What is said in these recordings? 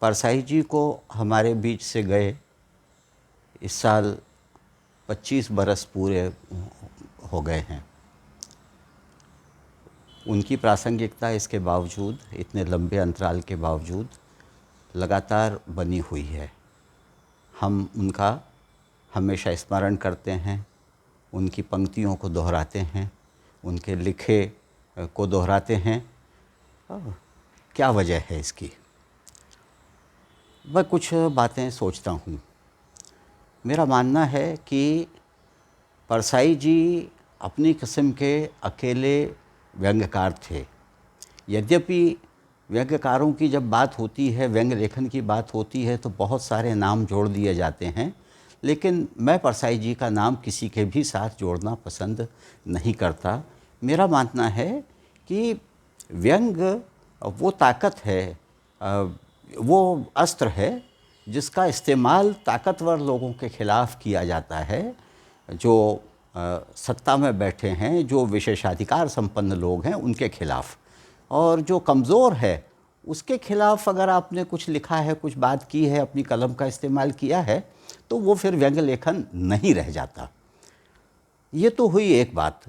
परसाई जी को हमारे बीच से गए इस साल 25 बरस पूरे हो गए हैं। उनकी प्रासंगिकता इसके बावजूद, इतने लंबे अंतराल के बावजूद लगातार बनी हुई है। हम उनका हमेशा स्मरण करते हैं, उनकी पंक्तियों को दोहराते हैं, उनके लिखे को दोहराते हैं। क्या वजह है इसकी? मैं कुछ बातें सोचता हूँ। मेरा मानना है कि परसाई जी अपनी किस्म के अकेले व्यंग्यकार थे। यद्यपि व्यंग्यकारों की जब बात होती है, व्यंग्य लेखन की बात होती है, तो बहुत सारे नाम जोड़ दिए जाते हैं, लेकिन मैं परसाई जी का नाम किसी के भी साथ जोड़ना पसंद नहीं करता। मेरा मानना है कि व्यंग्य वो ताकत है, वो अस्त्र है जिसका इस्तेमाल ताकतवर लोगों के ख़िलाफ़ किया जाता है, जो सत्ता में बैठे हैं, जो विशेषाधिकार संपन्न लोग हैं उनके खिलाफ़। और जो कमज़ोर है उसके ख़िलाफ़ अगर आपने कुछ लिखा है, कुछ बात की है, अपनी कलम का इस्तेमाल किया है, तो वो फिर व्यंग्य लेखन नहीं रह जाता। ये तो हुई एक बात।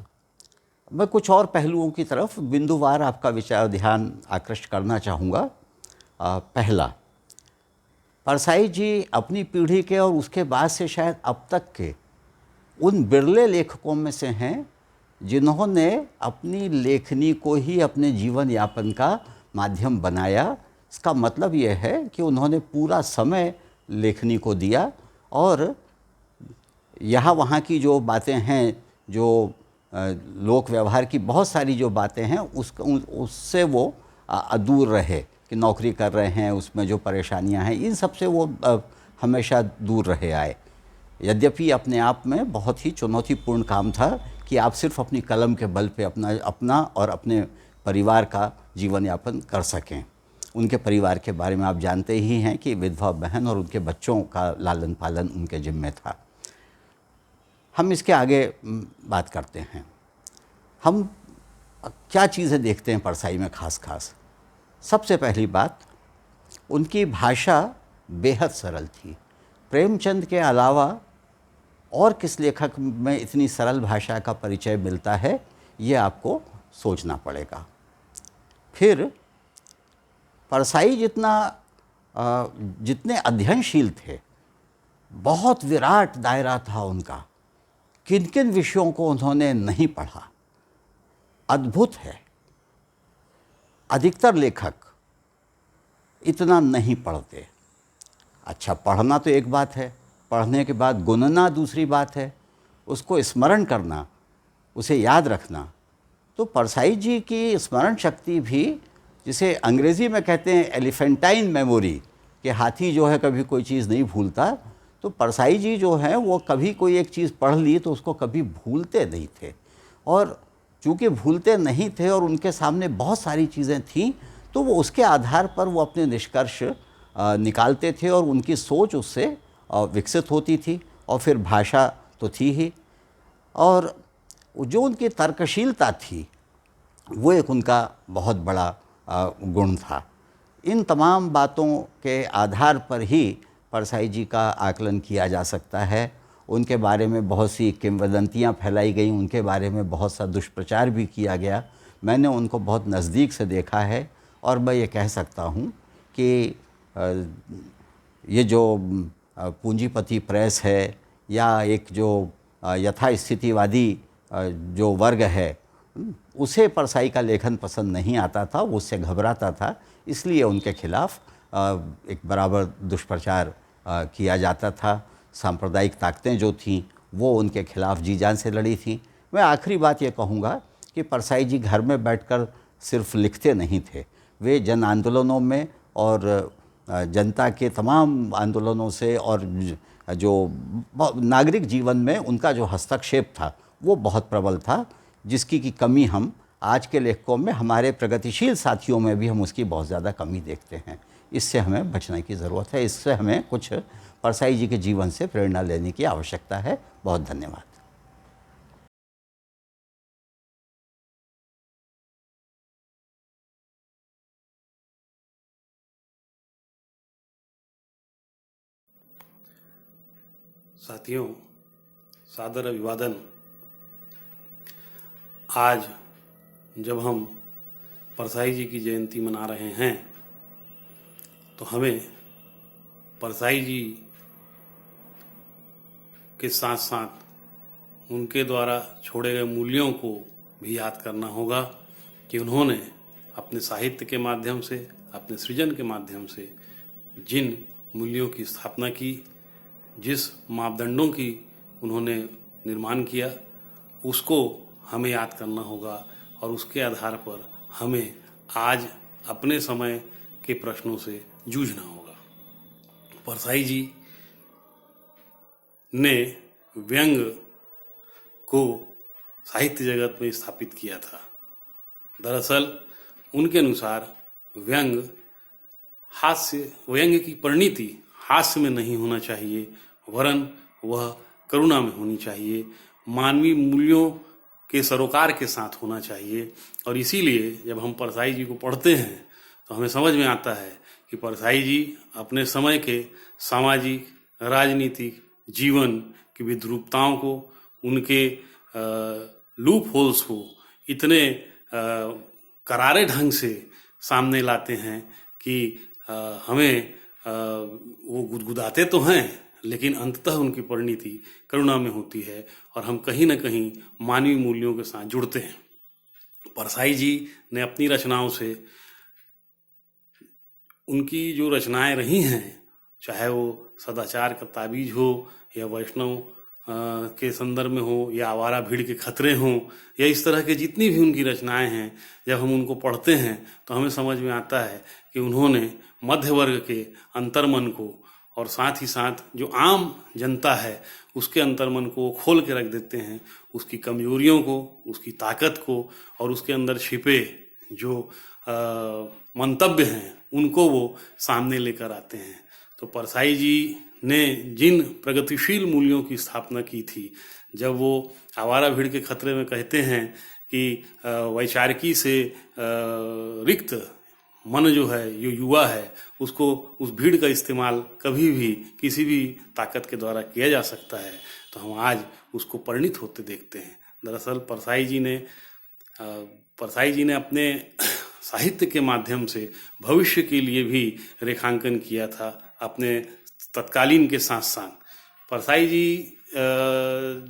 मैं कुछ और पहलुओं की तरफ बिंदुवार आपका विचार ध्यान आकृष्ट करना चाहूँगा। पहला, परसाई जी अपनी पीढ़ी के और उसके बाद से शायद अब तक के उन बिरले लेखकों में से हैं जिन्होंने अपनी लेखनी को ही अपने जीवन यापन का माध्यम बनाया। इसका मतलब ये है कि उन्होंने पूरा समय लेखनी को दिया और यहाँ वहाँ की जो बातें हैं, जो लोक व्यवहार की बहुत सारी जो बातें हैं, उससे वो दूर रहे कि नौकरी कर रहे हैं, उसमें जो परेशानियां हैं, इन सब से वो हमेशा दूर रहे आए। यद्यपि अपने आप में बहुत ही चुनौतीपूर्ण काम था कि आप सिर्फ अपनी कलम के बल पे अपना और अपने परिवार का जीवन यापन कर सकें। उनके परिवार के बारे में आप जानते ही हैं कि विधवा बहन और उनके बच्चों का लालन पालन उनके जिम्मे था। हम इसके आगे बात करते हैं। हम क्या चीज़ें देखते हैं परसाई में खास। सबसे पहली बात, उनकी भाषा बेहद सरल थी। प्रेमचंद के अलावा और किस लेखक में इतनी सरल भाषा का परिचय मिलता है, ये आपको सोचना पड़ेगा। फिर परसाई जितने अध्ययनशील थे, बहुत विराट दायरा था उनका। किन किन विषयों को उन्होंने नहीं पढ़ा, अद्भुत है। अधिकतर लेखक इतना नहीं पढ़ते। अच्छा, पढ़ना तो एक बात है, पढ़ने के बाद गुनना दूसरी बात है, उसको स्मरण करना, उसे याद रखना। तो परसाई जी की स्मरण शक्ति भी, जिसे अंग्रेज़ी में कहते हैं एलिफेंटाइन मेमोरी, कि हाथी जो है कभी कोई चीज़ नहीं भूलता, तो परसाई जी जो हैं वो कभी कोई एक चीज़ पढ़ ली तो उसको कभी भूलते नहीं थे। और चूँकि भूलते नहीं थे और उनके सामने बहुत सारी चीज़ें थीं, तो वो उसके आधार पर वो अपने निष्कर्ष निकालते थे और उनकी सोच उससे विकसित होती थी। और फिर भाषा तो थी ही, और जो उनकी तर्कशीलता थी वो एक उनका बहुत बड़ा गुण था। इन तमाम बातों के आधार पर ही परसाई जी का आकलन किया जा सकता है। उनके बारे में बहुत सी किंवदंतियाँ फैलाई गई, उनके बारे में बहुत सा दुष्प्रचार भी किया गया। मैंने उनको बहुत नज़दीक से देखा है और मैं ये कह सकता हूँ कि ये जो पूंजीपति प्रेस है या एक जो यथास्थितिवादी जो वर्ग है, उसे परसाई का लेखन पसंद नहीं आता था, वो उससे घबराता था। इसलिए उनके खिलाफ़ एक बराबर दुष्प्रचार किया जाता था। सांप्रदायिक ताकतें जो थीं वो उनके खिलाफ़ जी जान से लड़ी थीं। मैं आखिरी बात ये कहूँगा कि परसाई जी घर में बैठकर सिर्फ लिखते नहीं थे, वे जन आंदोलनों में और जनता के तमाम आंदोलनों से और जो नागरिक जीवन में उनका जो हस्तक्षेप था वो बहुत प्रबल था, जिसकी की कमी हम आज के लेखकों में, हमारे प्रगतिशील साथियों में भी हम उसकी बहुत ज़्यादा कमी देखते हैं। इससे हमें बचने की ज़रूरत है, इससे हमें कुछ परसाई जी के जीवन से प्रेरणा लेने की आवश्यकता है। बहुत धन्यवाद। साथियों, सादर अभिवादन। आज जब हम परसाई जी की जयंती मना रहे हैं तो हमें परसाई जी के साथ साथ उनके द्वारा छोड़े गए मूल्यों को भी याद करना होगा कि उन्होंने अपने साहित्य के माध्यम से, अपने सृजन के माध्यम से जिन मूल्यों की स्थापना की, जिस मापदंडों की उन्होंने निर्माण किया, उसको हमें याद करना होगा और उसके आधार पर हमें आज अपने समय के प्रश्नों से जूझना होगा। परसाई जी ने व्यंग को साहित्य जगत में स्थापित किया था। दरअसल उनके अनुसार व्यंग की परिणति हास्य में नहीं होना चाहिए, वरन वह करुणा में होनी चाहिए, मानवीय मूल्यों के सरोकार के साथ होना चाहिए। और इसीलिए जब हम परसाई जी को पढ़ते हैं तो हमें समझ में आता है कि परसाई जी अपने समय के सामाजिक, राजनीतिक जीवन की विद्रूपताओं को, उनके लूप होल्स को इतने करारे ढंग से सामने लाते हैं कि हमें वो गुदगुदाते तो हैं, लेकिन अंततः उनकी परिणति करुणा में होती है और हम कहीं न कहीं मानवीय मूल्यों के साथ जुड़ते हैं। परसाई जी ने अपनी रचनाओं से, उनकी जो रचनाएं रही हैं, चाहे वो सदाचार का ताबीज हो या वैष्णव के संदर्भ में हो या आवारा भीड़ के खतरे हों या इस तरह के जितनी भी उनकी रचनाएं हैं, जब हम उनको पढ़ते हैं तो हमें समझ में आता है कि उन्होंने मध्य वर्ग के अंतर्मन को और साथ ही साथ जो आम जनता है उसके अंतर्मन को खोल के रख देते हैं, उसकी कमजोरियों को, उसकी ताकत को और उसके अंदर छिपे जो मंतव्य हैं उनको वो सामने लेकर आते हैं। तो परसाई जी ने जिन प्रगतिशील मूल्यों की स्थापना की थी, जब वो आवारा भीड़ के खतरे में कहते हैं कि वैचारिकी से रिक्त मन जो है, जो युवा है, उसको उस भीड़ का इस्तेमाल कभी भी किसी भी ताकत के द्वारा किया जा सकता है, तो हम आज उसको परिणित होते देखते हैं। दरअसल परसाई जी ने अपने साहित्य के माध्यम से भविष्य के लिए भी रेखांकन किया था अपने तत्कालीन के साथ साथ। परसाई जी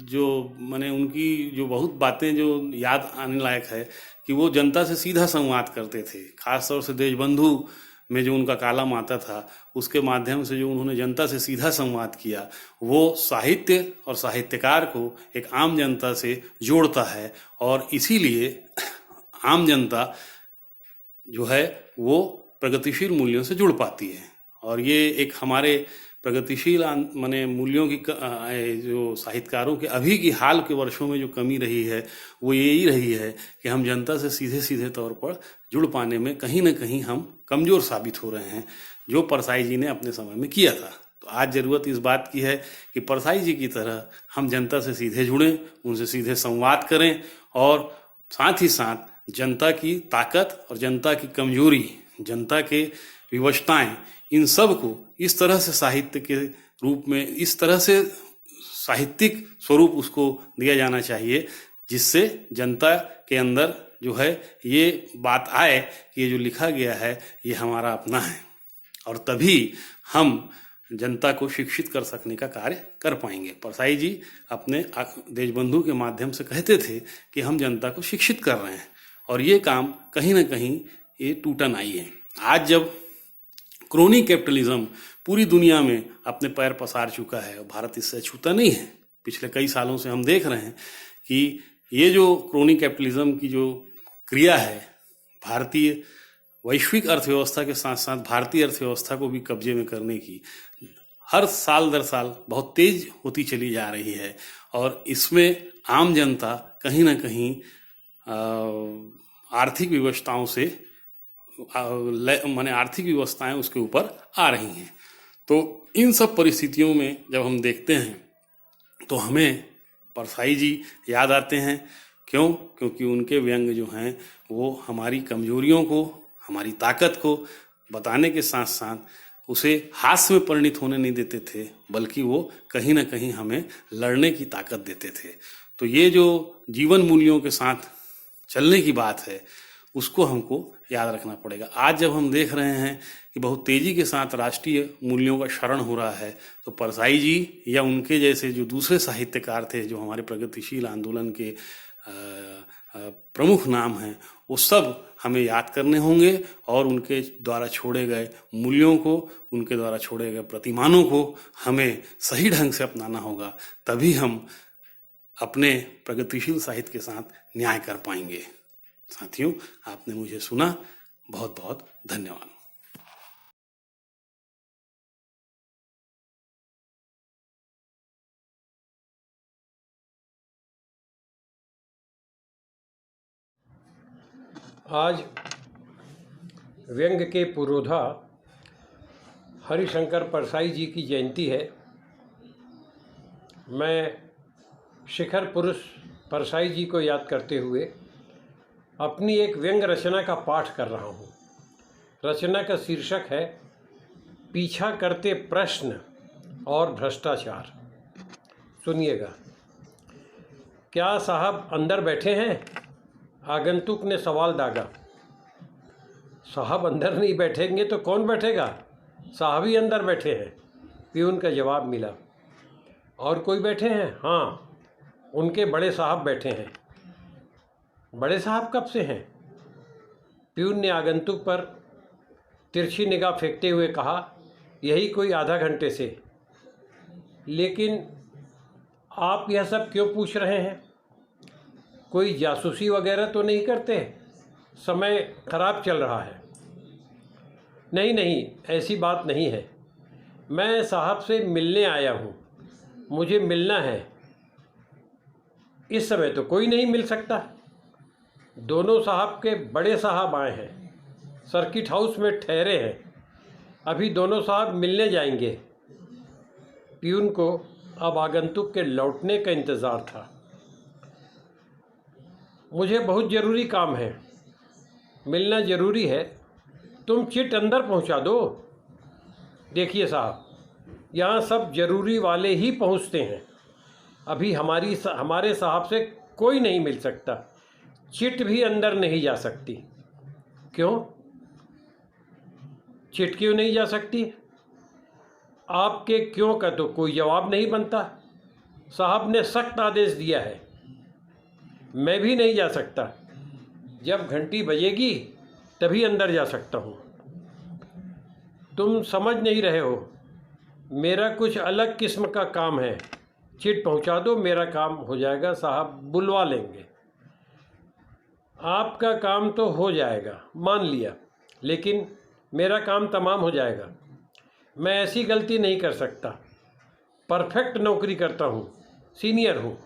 जो माने उनकी जो बहुत बातें जो याद आने लायक है कि वो जनता से सीधा संवाद करते थे। खासतौर से देशबंधु में जो उनका कालम आता था, उसके माध्यम से जो उन्होंने जनता से सीधा संवाद किया, वो साहित्य और साहित्यकार को एक आम जनता से जोड़ता है और इसीलिए आम जनता जो है वो प्रगतिशील मूल्यों से जुड़ पाती है। और ये एक हमारे प्रगतिशील माने मूल्यों की जो साहित्यकारों के अभी की हाल के वर्षों में जो कमी रही है वो यही रही है कि हम जनता से सीधे सीधे तौर पर जुड़ पाने में कहीं ना कहीं हम कमज़ोर साबित हो रहे हैं, जो परसाई जी ने अपने समय में किया था। तो आज ज़रूरत इस बात की है कि परसाई जी की तरह हम जनता से सीधे जुड़ें, उनसे सीधे संवाद करें और साथ ही साथ जनता की ताकत और जनता की कमजोरी, जनता के विवशताएं, इन सब को इस तरह से साहित्य के रूप में, इस तरह से साहित्यिक स्वरूप उसको दिया जाना चाहिए जिससे जनता के अंदर जो है ये बात आए कि ये जो लिखा गया है ये हमारा अपना है, और तभी हम जनता को शिक्षित कर सकने का कार्य कर पाएंगे। परसाई जी अपने देशबंधु के माध्यम से कहते थे कि हम जनता को शिक्षित कर रहे हैं, और ये काम कहीं ना कहीं ये टूटा नहीं है। आज जब क्रोनी कैपिटलिज्म पूरी दुनिया में अपने पैर पसार चुका है, भारत इससे छूता नहीं है। पिछले कई सालों से हम देख रहे हैं कि ये जो क्रोनी कैपिटलिज्म की जो क्रिया है, भारतीय वैश्विक अर्थव्यवस्था के साथ साथ भारतीय अर्थव्यवस्था को भी कब्जे में करने की हर साल दर साल बहुत तेज होती चली जा रही है, और इसमें आम जनता कहीं ना कहीं आर्थिक विवशताओं से माने आर्थिक व्यवस्थाएं उसके ऊपर आ रही हैं। तो इन सब परिस्थितियों में जब हम देखते हैं तो हमें परसाई जी याद आते हैं। क्यों? क्योंकि उनके व्यंग जो हैं वो हमारी कमजोरियों को, हमारी ताकत को बताने के साथ साथ उसे हास्य में परिणित होने नहीं देते थे, बल्कि वो कहीं ना कहीं हमें लड़ने की ताकत देते थे। तो ये जो जीवन मूल्यों के साथ चलने की बात है, उसको हमको याद रखना पड़ेगा। आज जब हम देख रहे हैं कि बहुत तेजी के साथ राष्ट्रीय मूल्यों का क्षरण हो रहा है, तो परसाई जी या उनके जैसे जो दूसरे साहित्यकार थे, जो हमारे प्रगतिशील आंदोलन के प्रमुख नाम हैं, वो सब हमें याद करने होंगे और उनके द्वारा छोड़े गए मूल्यों को, उनके द्वारा छोड़े गए प्रतिमानों को हमें सही ढंग से अपनाना होगा। तभी हम अपने प्रगतिशील साहित्य के साथ न्याय कर पाएंगे। साथियों, आपने मुझे सुना, बहुत बहुत धन्यवाद। आज व्यंग के पुरोधा हरिशंकर परसाई जी की जयंती है। मैं शिखर पुरुष परसाई जी को याद करते हुए अपनी एक व्यंग रचना का पाठ कर रहा हूँ। रचना का शीर्षक है पीछा करते प्रश्न और भ्रष्टाचार। सुनिएगा। क्या साहब अंदर बैठे हैं? आगंतुक ने सवाल दागा। साहब अंदर नहीं बैठेंगे तो कौन बैठेगा? साहब ही अंदर बैठे हैं, प्यून का जवाब मिला। और कोई बैठे हैं? हाँ, उनके बड़े साहब बैठे हैं। बड़े साहब कब से हैं? प्यून ने आगंतुक पर तिरछी निगाह फेंकते हुए कहा, यही कोई आधा घंटे से। लेकिन आप यह सब क्यों पूछ रहे हैं? कोई जासूसी वगैरह तो नहीं करते? समय खराब चल रहा है। नहीं नहीं, ऐसी बात नहीं है। मैं साहब से मिलने आया हूँ, मुझे मिलना है। इस समय तो कोई नहीं मिल सकता। दोनों साहब के बड़े साहब आए हैं, सर्किट हाउस में ठहरे हैं। अभी दोनों साहब मिलने जाएंगे। प्यून को अब आगंतुक के लौटने का इंतज़ार था। मुझे बहुत ज़रूरी काम है, मिलना ज़रूरी है। तुम चिट अंदर पहुंचा दो। देखिए साहब, यहाँ सब ज़रूरी वाले ही पहुंचते हैं। अभी हमारे साहब से कोई नहीं मिल सकता। चिट भी अंदर नहीं जा सकती। क्यों? चिट क्यों नहीं जा सकती? आपके क्यों का तो कोई जवाब नहीं बनता। साहब ने सख्त आदेश दिया है। मैं भी नहीं जा सकता। जब घंटी बजेगी तभी अंदर जा सकता हूँ। तुम समझ नहीं रहे हो, मेरा कुछ अलग किस्म का काम है। चिट पहुँचा दो, मेरा काम हो जाएगा। साहब बुलवा लेंगे। आपका काम तो हो जाएगा, मान लिया, लेकिन मेरा काम तमाम हो जाएगा। मैं ऐसी गलती नहीं कर सकता। परफेक्ट नौकरी करता हूँ, सीनियर हूँ।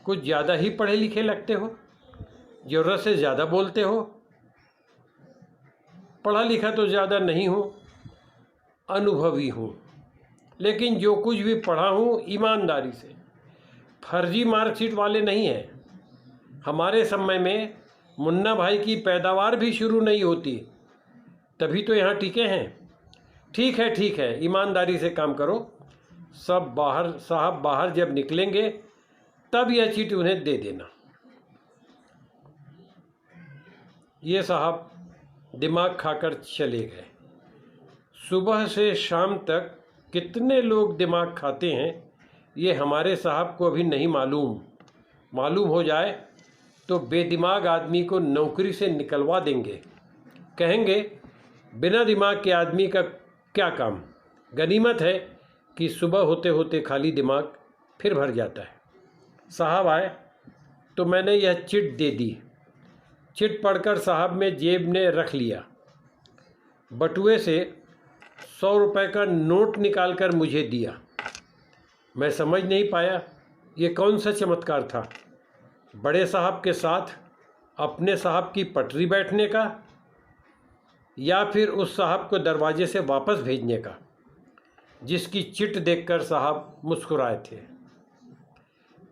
कुछ ज़्यादा ही पढ़े लिखे लगते हो, ज़रूरत से ज़्यादा बोलते हो। पढ़ा लिखा तो ज़्यादा नहीं हूँ, अनुभवी हूँ, लेकिन जो कुछ भी पढ़ा हूँ ईमानदारी से। फर्जी मार्कशीट वाले नहीं हैं। हमारे समय में मुन्ना भाई की पैदावार भी शुरू नहीं होती, तभी तो यहाँ टिके हैं। ठीक है, ईमानदारी से काम करो। साहब बाहर जब निकलेंगे तब यह चिट उन्हें दे देना। ये साहब दिमाग खाकर चले गए। सुबह से शाम तक कितने लोग दिमाग खाते हैं ये हमारे साहब को अभी नहीं मालूम हो जाए तो बेदिमाग आदमी को नौकरी से निकलवा देंगे। कहेंगे बिना दिमाग के आदमी का क्या काम। गनीमत है कि सुबह होते होते खाली दिमाग फिर भर जाता है। साहब आए तो मैंने यह चिट दे दी। चिट पढ़कर साहब ने जेब में रख लिया। बटुए से 100 रुपये का नोट निकालकर मुझे दिया। मैं समझ नहीं पाया ये कौन सा चमत्कार था, बड़े साहब के साथ अपने साहब की पटरी बैठने का या फिर उस साहब को दरवाजे से वापस भेजने का, जिसकी चिट देखकर साहब मुस्कुराए थे।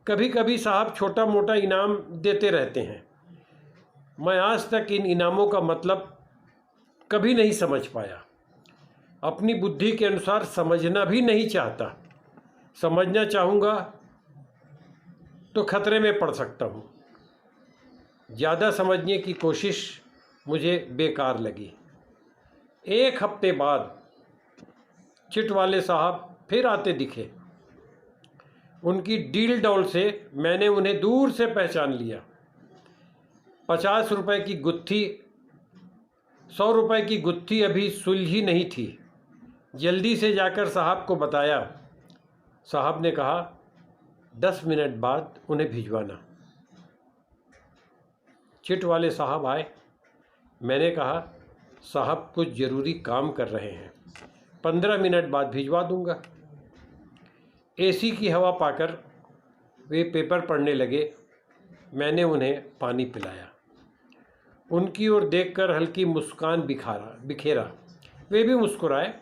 कभी कभी साहब छोटा मोटा इनाम देते रहते हैं। मैं आज तक इन इनामों का मतलब कभी नहीं समझ पाया। अपनी बुद्धि के अनुसार समझना भी नहीं चाहता। समझना चाहूँगा तो खतरे में पड़ सकता हूँ। ज़्यादा समझने की कोशिश मुझे बेकार लगी। 1 हफ्ते बाद चिट वाले साहब फिर आते दिखे। उनकी डील डौल से मैंने उन्हें दूर से पहचान लिया। 50 रुपये की गुत्थी, 100 रुपये की गुत्थी अभी सुलझी नहीं थी। जल्दी से जाकर साहब को बताया। साहब ने कहा 10 मिनट बाद उन्हें भिजवाना। चिट वाले साहब आए। मैंने कहा साहब कुछ ज़रूरी काम कर रहे हैं, 15 मिनट बाद भिजवा दूंगा। एसी की हवा पाकर वे पेपर पढ़ने लगे। मैंने उन्हें पानी पिलाया। उनकी ओर देखकर हल्की मुस्कान बिखेरा। वे भी मुस्कुराए।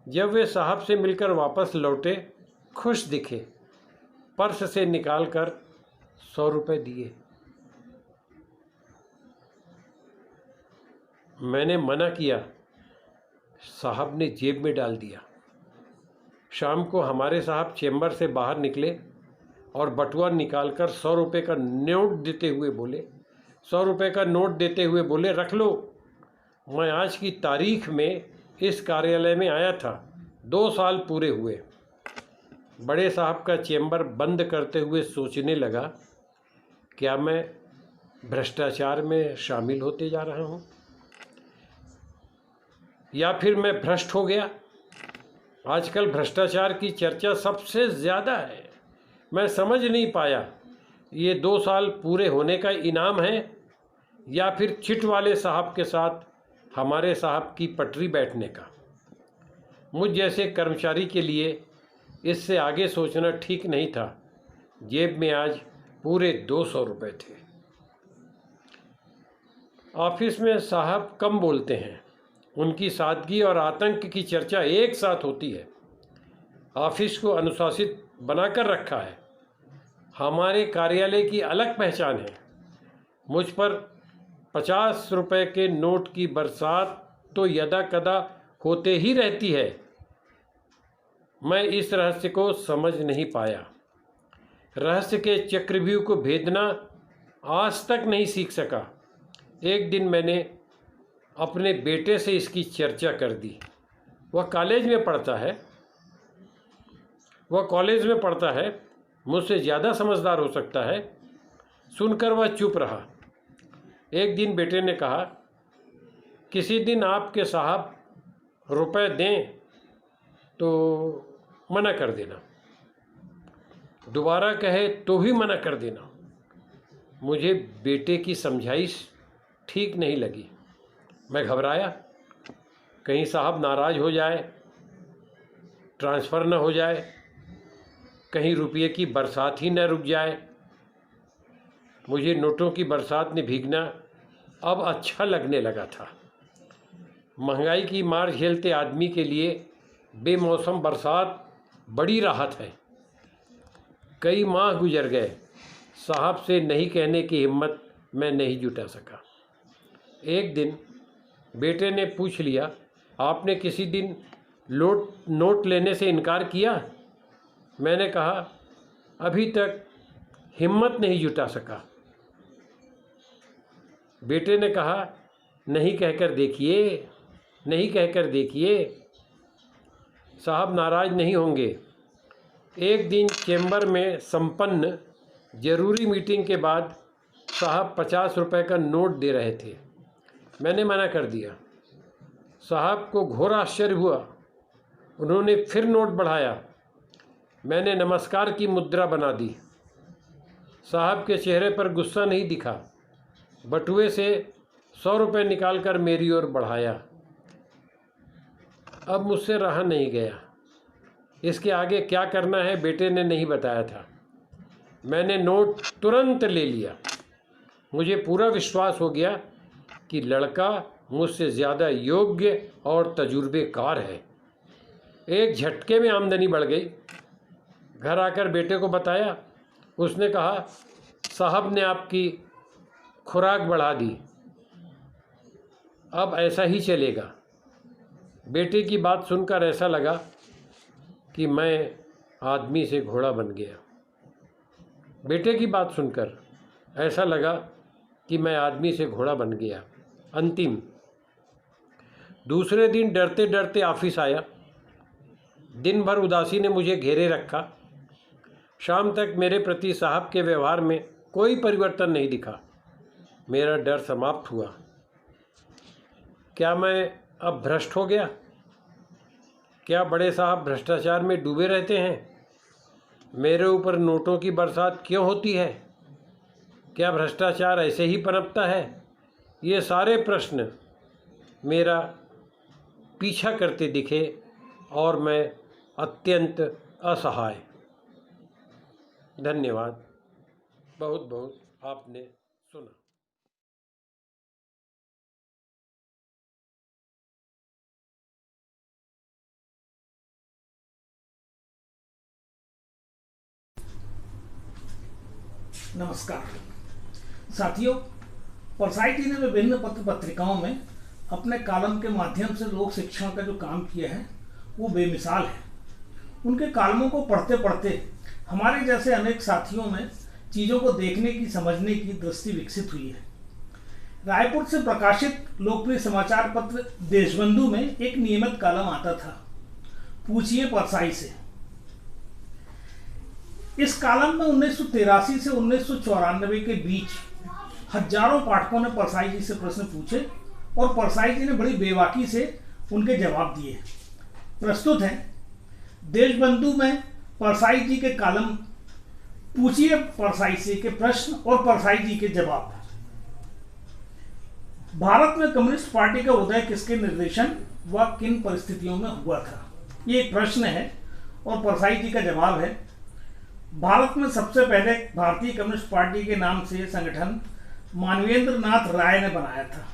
जब वे साहब से मिलकर वापस लौटे, खुश दिखे। पर्स से निकालकर 100 रुपये दिए। मैंने मना किया। साहब ने जेब में डाल दिया। शाम को हमारे साहब चेंबर से बाहर निकले और बटुआ निकालकर 100 रुपये का नोट देते हुए बोले 100 रुपये का नोट देते हुए बोले, रख लो। मैं आज की तारीख में इस कार्यालय में आया था, 2 साल पूरे हुए। बड़े साहब का चेंबर बंद करते हुए सोचने लगा, क्या मैं भ्रष्टाचार में शामिल होते जा रहा हूँ या फिर मैं भ्रष्ट हो गया। आजकल भ्रष्टाचार की चर्चा सबसे ज़्यादा है। मैं समझ नहीं पाया ये 2 साल पूरे होने का इनाम है या फिर चिट वाले साहब के साथ हमारे साहब की पटरी बैठने का। मुझ जैसे कर्मचारी के लिए इससे आगे सोचना ठीक नहीं था। जेब में आज पूरे 200 रुपये थे। ऑफिस में साहब कम बोलते हैं। उनकी सादगी और आतंक की चर्चा एक साथ होती है। ऑफिस को अनुशासित बनाकर रखा है। हमारे कार्यालय की अलग पहचान है। मुझ पर 50 रुपये के नोट की बरसात तो यदा कदा होते ही रहती है। मैं इस रहस्य को समझ नहीं पाया। रहस्य के चक्रव्यूह को भेदना आज तक नहीं सीख सका। एक दिन मैंने अपने बेटे से इसकी चर्चा कर दी। वह कॉलेज में पढ़ता है, मुझसे ज़्यादा समझदार हो सकता है। सुनकर वह चुप रहा। एक दिन बेटे ने कहा, किसी दिन आपके साहब रुपए दें तो मना कर देना, दोबारा कहे तो भी मना कर देना। मुझे बेटे की समझाइश ठीक नहीं लगी। मैं घबराया, कहीं साहब नाराज़ हो जाए, ट्रांसफ़र न हो जाए, कहीं रुपये की बरसात ही न रुक जाए। मुझे नोटों की बरसात में भीगना अब अच्छा लगने लगा था। महंगाई की मार झेलते आदमी के लिए बेमौसम बरसात बड़ी राहत है। कई माह गुजर गए, साहब से नहीं कहने की हिम्मत मैं नहीं जुटा सका। एक दिन बेटे ने पूछ लिया, आपने किसी दिन नोट लेने से इनकार किया? मैंने कहा, अभी तक हिम्मत नहीं जुटा सका। बेटे ने कहा, नहीं कहकर देखिए, साहब नाराज़ नहीं होंगे। एक दिन चेंबर में संपन्न जरूरी मीटिंग के बाद साहब 50 रुपये का नोट दे रहे थे। मैंने मना कर दिया। साहब को घोर आश्चर्य हुआ। उन्होंने फिर नोट बढ़ाया। मैंने नमस्कार की मुद्रा बना दी। साहब के चेहरे पर गुस्सा नहीं दिखा। बटुए से 100 रुपये निकाल कर मेरी ओर बढ़ाया। अब मुझसे रहा नहीं गया। इसके आगे क्या करना है बेटे ने नहीं बताया था। मैंने नोट तुरंत ले लिया। मुझे पूरा विश्वास हो गया कि लड़का मुझसे ज़्यादा योग्य और तजुर्बेकार है। एक झटके में आमदनी बढ़ गई। घर आकर बेटे को बताया। उसने कहा, साहब ने आपकी खुराक बढ़ा दी, अब ऐसा ही चलेगा। बेटे की बात सुनकर ऐसा लगा कि मैं आदमी से घोड़ा बन गया। बेटे की बात सुनकर ऐसा लगा कि मैं आदमी से घोड़ा बन गया। अंतिम दूसरे दिन डरते डरते ऑफिस आया। दिन भर उदासी ने मुझे घेरे रखा। शाम तक मेरे प्रति साहब के व्यवहार में कोई परिवर्तन नहीं दिखा। मेरा डर समाप्त हुआ। क्या मैं अब भ्रष्ट हो गया? क्या बड़े साहब भ्रष्टाचार में डूबे रहते हैं? मेरे ऊपर नोटों की बरसात क्यों होती है? क्या भ्रष्टाचार ऐसे ही पनपता है? ये सारे प्रश्न मेरा पीछा करते दिखे और मैं अत्यंत असहाय। धन्यवाद। बहुत बहुत आपने सुना। नमस्कार साथियों, परसाई जी ने विभिन्न पत्र पत्रिकाओं में अपने कॉलम के माध्यम से लोक शिक्षण का जो काम किया है वो बेमिसाल है। उनके कॉलमों को पढ़ते पढ़ते हमारे जैसे अनेक साथियों में चीज़ों को देखने की, समझने की दृष्टि विकसित हुई है। रायपुर से प्रकाशित लोकप्रिय समाचार पत्र देशबंधु में एक नियमित कॉलम आता था, पूछिए परसाई से। इस कॉलम में 1983 से 1994 के बीच हजारों पाठकों ने परसाई जी से प्रश्न पूछे और परसाई जी ने बड़ी बेबाकी से उनके जवाब दिए। प्रस्तुत है देशबंधु में परसाई जी के कॉलम पूछिए परसाई से के प्रश्न और परसाई जी के जवाब। भारत में कम्युनिस्ट पार्टी का उदय किसके निर्देशन व किन परिस्थितियों में हुआ था? ये एक प्रश्न है और परसाई जी का जवाब है, भारत में सबसे पहले भारतीय कम्युनिस्ट पार्टी के नाम से संगठन मानवेंद्र नाथ राय ने बनाया था,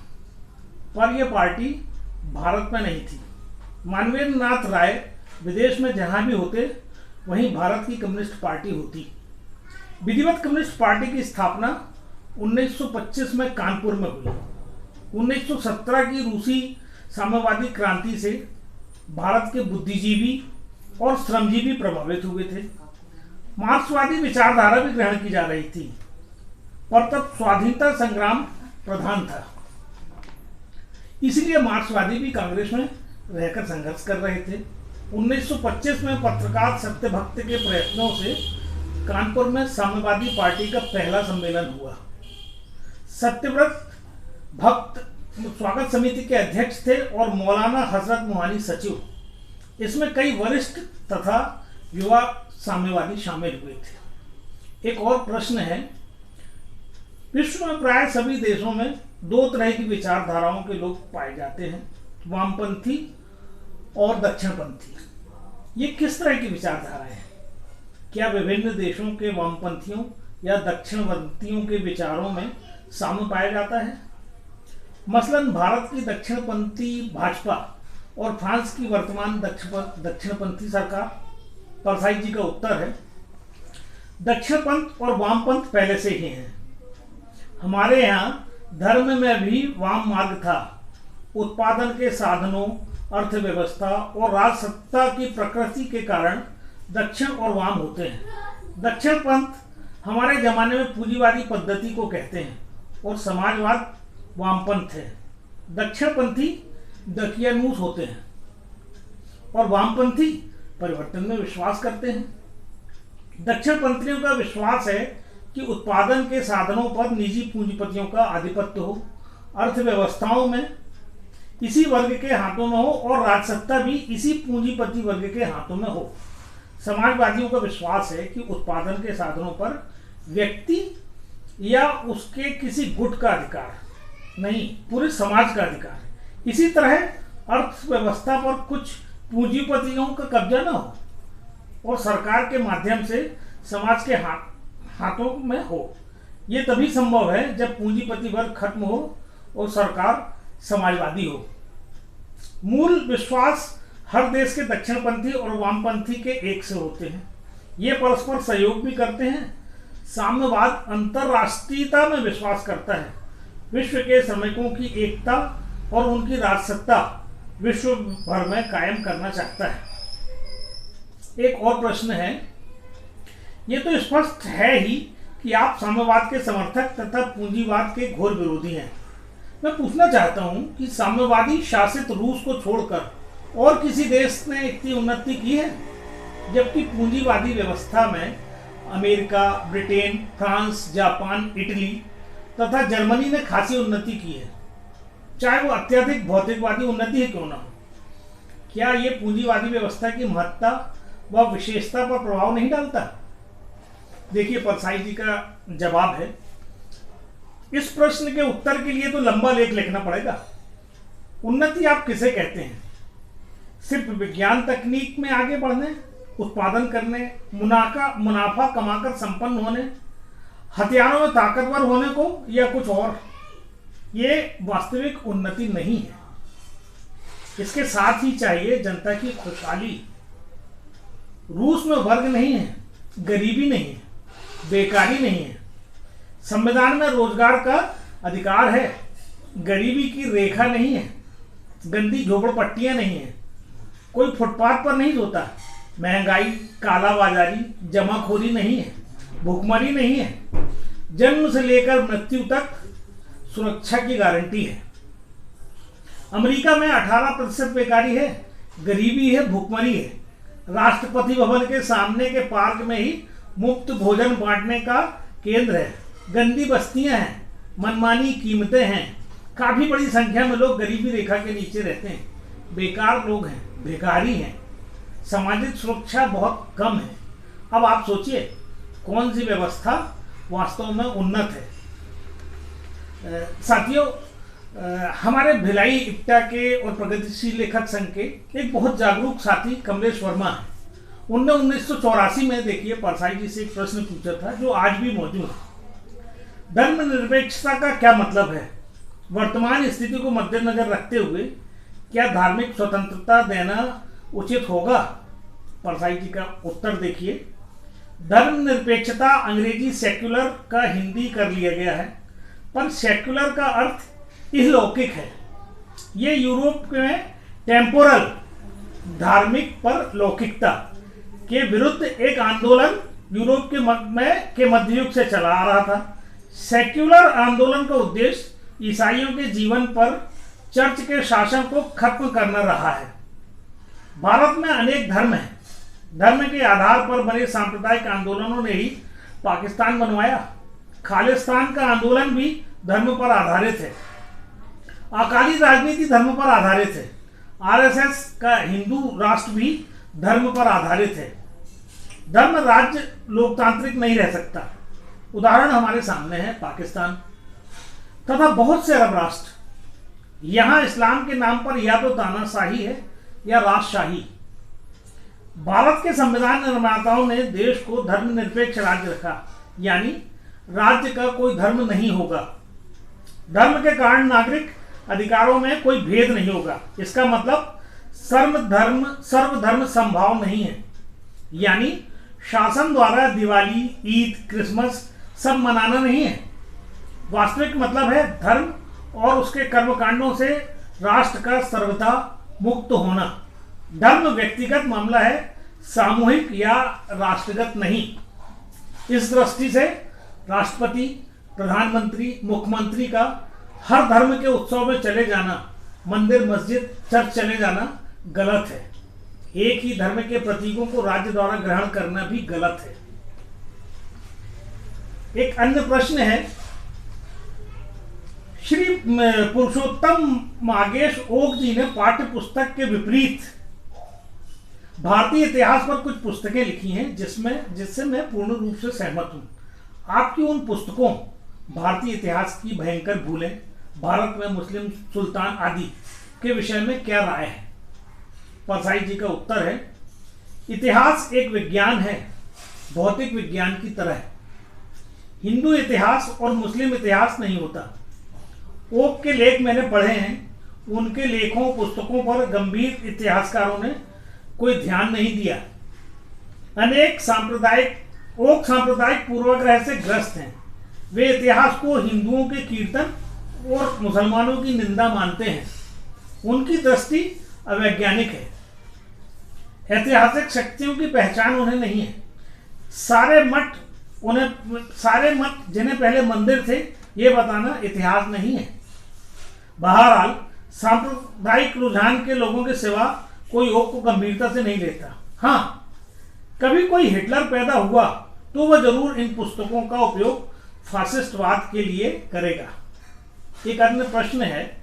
पर यह पार्टी भारत में नहीं थी। मानवेंद्र नाथ राय विदेश में जहां भी होते वहीं भारत की कम्युनिस्ट पार्टी होती। विधिवत कम्युनिस्ट पार्टी की स्थापना 1925 में कानपुर में हुई। 1917 की रूसी साम्यवादी क्रांति से भारत के बुद्धिजीवी और श्रमजीवी प्रभावित हुए थे। मार्क्सवादी विचारधारा भी ग्रहण की जा रही थी, पर तब स्वाधीनता संग्राम प्रधान था। इसलिए मार्क्सवादी भी कांग्रेस में रहकर संघर्ष कर रहे थे। 1925 में पत्रकार सत्यभक्त के प्रयत्नों से कानपुर में साम्यवादी पार्टी का पहला सम्मेलन हुआ। सत्यव्रत भक्त स्वागत समिति के अध्यक्ष थे और मौलाना हजरत मोहानी सचिव। इसमें कई वरिष्ठ तथा युवा साम्यवादी शामिल हुए थे। एक और प्रश्न है, विश्व में प्राय सभी देशों में दो तरह की विचारधाराओं के लोग पाए जाते हैं, वामपंथी और दक्षिणपंथी। ये किस तरह की विचारधारा है? क्या विभिन्न देशों के वामपंथियों या दक्षिणपंथियों के विचारों में साम्य पाया जाता है? मसलन भारत की दक्षिणपंथी भाजपा और फ्रांस की वर्तमान दक्षिणपंथी सरकार। परसाई जी का उत्तर है, दक्षिणपंथ और वामपंथ पहले से ही हैं। हमारे यहाँ धर्म में भी वाम मार्ग था। उत्पादन के साधनों, अर्थव्यवस्था और राजसत्ता की प्रकृति के कारण दक्षिण और वाम होते हैं। दक्षिणपंथ हमारे जमाने में पूंजीवादी पद्धति को कहते हैं और समाजवाद वामपंथ है। दक्षिणपंथी दकियानूस होते हैं और वामपंथी परिवर्तन में विश्वास करते हैं। दक्षिणपंथियों का विश्वास है कि उत्पादन के साधनों पर निजी पूंजीपतियों का आधिपत्य हो, अर्थव्यवस्थाओं में इसी वर्ग के हाथों में हो और राजसत्ता भी इसी पूंजीपति वर्ग के हाथों में हो। समाजवादियों का विश्वास है कि उत्पादन के साधनों पर व्यक्ति या उसके किसी गुट का अधिकार नहीं, पूरे समाज का अधिकार है। इसी तरह अर्थव्यवस्था पर कुछ पूंजीपतियों का कब्जा न हो और सरकार के माध्यम से समाज के हाथों में हो। ये तभी संभव है जब पूंजीपति वर्ग खत्म हो और सरकार समाजवादी हो। मूल विश्वास हर देश के दक्षिणपंथी और वामपंथी के एक से होते हैं। ये परस्पर सहयोग भी करते हैं। साम्यवाद अंतरराष्ट्रीयता में विश्वास करता है, विश्व के श्रमिकों की एकता और उनकी राजसत्ता विश्व भर में कायम करना चाहता है। एक और प्रश्न है, ये तो स्पष्ट है ही कि आप साम्यवाद के समर्थक तथा पूंजीवाद के घोर विरोधी हैं। मैं पूछना चाहता हूं कि साम्यवादी शासित रूस को छोड़कर और किसी देश ने इतनी उन्नति की है, जबकि पूंजीवादी व्यवस्था में America, Britain, France, Japan, Italy तथा जर्मनी ने खासी उन्नति की है, चाहे वो अत्यधिक भौतिकवादी उन्नति ही क्यों ना हो। क्या ये पूंजीवादी व्यवस्था की महत्ता व विशेषता पर प्रभाव नहीं डालता? देखिए, परसाई जी का जवाब है। इस प्रश्न के उत्तर के लिए तो लंबा लेख लिखना पड़ेगा। उन्नति आप किसे कहते हैं? सिर्फ विज्ञान तकनीक में आगे बढ़ने, उत्पादन करने, मुनाफा कमाकर संपन्न होने, हथियारों में ताकतवर होने को, या कुछ और? ये वास्तविक उन्नति नहीं है। इसके साथ ही चाहिए जनता की खुशहाली। रूस में वर्ग नहीं है, गरीबी नहीं है, बेकारी नहीं है। संविधान में रोजगार का अधिकार है, गरीबी की रेखा नहीं है, गंदी झोपड़पट्टियां नहीं है, कोई फुटपाथ पर नहीं सोता, महंगाई, कालाबाजारी, जमाखोरी नहीं है, भूखमरी नहीं है, जन्म से लेकर मृत्यु तक सुरक्षा की गारंटी है। अमेरिका में 18% बेकारी है, गरीबी है, भूखमरी है। राष्ट्रपति भवन के सामने के पार्क में ही मुफ्त भोजन बांटने का केंद्र है। गंदी बस्तियां हैं, मनमानी कीमतें हैं, काफी बड़ी संख्या में लोग गरीबी रेखा के नीचे रहते हैं, बेकार लोग हैं, बेकारी हैं, सामाजिक सुरक्षा बहुत कम है। अब आप सोचिए, कौन सी व्यवस्था वास्तव में उन्नत है? साथियों, हमारे भिलाई इप्टा के और प्रगतिशील लेखक संघ के एक बहुत जागरूक साथी कमलेश वर्मा है। उनने 1984 में, देखिए, परसाई जी से एक प्रश्न पूछा था जो आज भी मौजूद है। धर्मनिरपेक्षता का क्या मतलब है? वर्तमान स्थिति को मद्देनजर रखते हुए क्या धार्मिक स्वतंत्रता देना उचित होगा? परसाई जी का उत्तर देखिए। धर्मनिरपेक्षता अंग्रेजी सेक्युलर का हिंदी कर लिया गया है, पर सेक्युलर का अर्थ इहलौकिक है। ये यूरोप में टेम्पोरल, धार्मिक पर लौकिकता के विरुद्ध एक आंदोलन यूरोप के मध्य युग से चला आ रहा था। सेक्युलर आंदोलन का उद्देश्य ईसाइयों के जीवन पर चर्च के शासन को खत्म करना रहा है। भारत में अनेक धर्म हैं। धर्म के आधार पर बने सांप्रदायिक आंदोलनों ने ही पाकिस्तान बनवाया। खालिस्तान का आंदोलन भी धर्म पर आधारित है। अकाली राजनीति धर्म पर आधारित है। आरएसएस का हिंदू राष्ट्र भी धर्म पर आधारित है। धर्म राज्य लोकतांत्रिक नहीं रह सकता। उदाहरण हमारे सामने है पाकिस्तान तथा बहुत से अरब राष्ट्र। यहाँ इस्लाम के नाम पर या तो तानाशाही है या राजशाही। भारत के संविधान निर्माताओं ने देश को धर्मनिरपेक्ष राज्य रखा, यानी राज्य का कोई धर्म नहीं होगा। धर्म के कारण नागरिक अधिकारों में कोई भेद नहीं होगा। इसका मतलब सर्वधर्म समभाव नहीं है, यानी शासन द्वारा दिवाली, ईद, क्रिसमस सब मनाना नहीं है। वास्तविक मतलब है धर्म और उसके कर्मकांडों से राष्ट्र का सर्वथा मुक्त होना। धर्म व्यक्तिगत मामला है, सामूहिक या राष्ट्रगत नहीं। इस दृष्टि से राष्ट्रपति, प्रधानमंत्री, मुख्यमंत्री का हर धर्म के उत्सव में चले जाना, मंदिर, मस्जिद, चर्च चले जाना गलत है। एक ही धर्म के प्रतीकों को राज्य द्वारा ग्रहण करना भी गलत है। एक अन्य प्रश्न है, श्री पुरुषोत्तम मागेश ओक जी ने पाठ्य पुस्तक के विपरीत भारतीय इतिहास पर कुछ पुस्तकें लिखी हैं जिससे मैं पूर्ण रूप से सहमत हूं। आपकी उन पुस्तकों भारतीय इतिहास की भयंकर भूलें, भारत में मुस्लिम सुल्तान आदि के विषय में क्या राय है? परसाई जी का उत्तर है, इतिहास एक विज्ञान है, भौतिक विज्ञान की तरह। हिंदू इतिहास और मुस्लिम इतिहास नहीं होता। ओक के लेख मैंने पढ़े हैं, उनके लेखों पुस्तकों पर गंभीर इतिहासकारों ने कोई ध्यान नहीं दिया। अनेक ओक सांप्रदायिक पूर्वाग्रह से ग्रस्त हैं। वे इतिहास को हिंदुओं के कीर्तन और मुसलमानों की निंदा मानते हैं। उनकी दृष्टि अवैज्ञानिक है। ऐतिहासिक शक्तियों की पहचान उन्हें नहीं है। सारे मठ जिन्हें पहले मंदिर थे, ये बताना इतिहास नहीं है। बहरहाल सांप्रदायिक रुझान के लोगों के सिवा कोई ओक को गंभीरता से नहीं लेता। हाँ, कभी कोई हिटलर पैदा हुआ तो वह जरूर इन पुस्तकों का उपयोग फासिस्टवाद के लिए करेगा। एक अन्य प्रश्न है,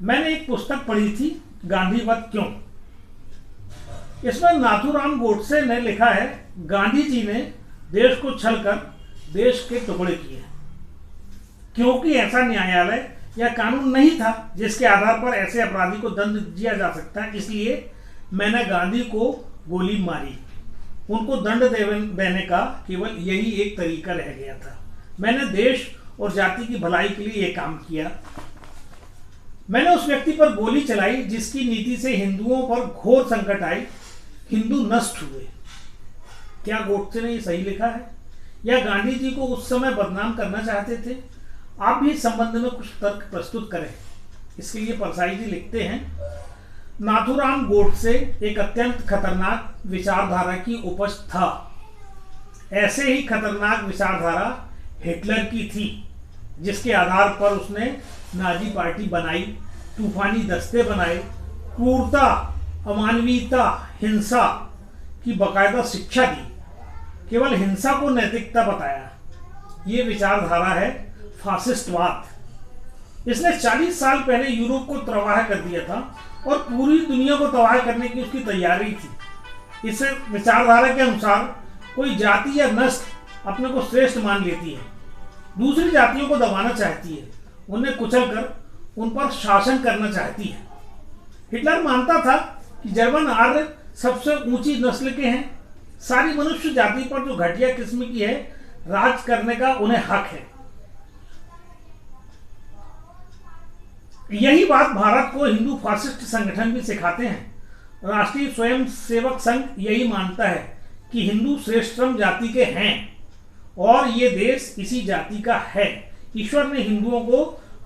मैंने एक पुस्तक पढ़ी थी, गांधीवत क्यों? इसमें नाथूराम गोडसे ने लिखा है, गांधी जी ने देश को छलकर देश के टुकड़े किए, क्योंकि ऐसा न्यायालय या कानून नहीं था जिसके आधार पर ऐसे अपराधी को दंड दिया जा सकता है। इसलिए मैंने गांधी को गोली मारी। उनको दंड देने का केवल यही एक तरीका रह गया था। मैंने देश और जाति की भलाई के लिए यह काम किया। मैंने उस व्यक्ति पर गोली चलाई जिसकी नीति से हिंदुओं पर घोर संकट आई, हिंदू नष्ट हुए। क्या गोडसे ने ये सही लिखा है, या गांधी जी को उस समय बदनाम करना चाहते थे? आप भी इस संबंध में कुछ तर्क प्रस्तुत करें। इसके लिए परसाई जी लिखते हैं, नाथूराम गोडसे एक अत्यंत खतरनाक विचारधारा की उपज था। ऐसे ही खतरनाक विचारधारा हिटलर की थी, जिसके आधार पर उसने नाजी पार्टी बनाई, तूफानी दस्ते बनाए, क्रूरता, अमानवीयता, हिंसा की बाकायदा शिक्षा दी, केवल हिंसा को नैतिकता बताया। ये विचारधारा है फासिस्टवाद। इसने 40 साल पहले यूरोप को तबाह कर दिया था और पूरी दुनिया को तबाह करने की उसकी तैयारी थी। इस विचारधारा के अनुसार कोई जाति या नस्ल अपने को श्रेष्ठ मान लेती है, दूसरी जातियों को दबाना चाहती है, उन्हें कुचलकर उन पर शासन करना चाहती है। हिटलर मानता था कि जर्मन आर्य सबसे ऊंची नस्ल के हैं, सारी मनुष्य जाति पर जो घटिया किस्म की है, राज करने का उन्हें हक है। यही बात भारत को हिंदू फासिस्ट संगठन भी सिखाते हैं। राष्ट्रीय स्वयंसेवक संघ यही मानता है कि हिंदू श्रेष्ठतम जाति के हैं और ये देश इसी जाति का है। ईश्वर ने हिंदुओं को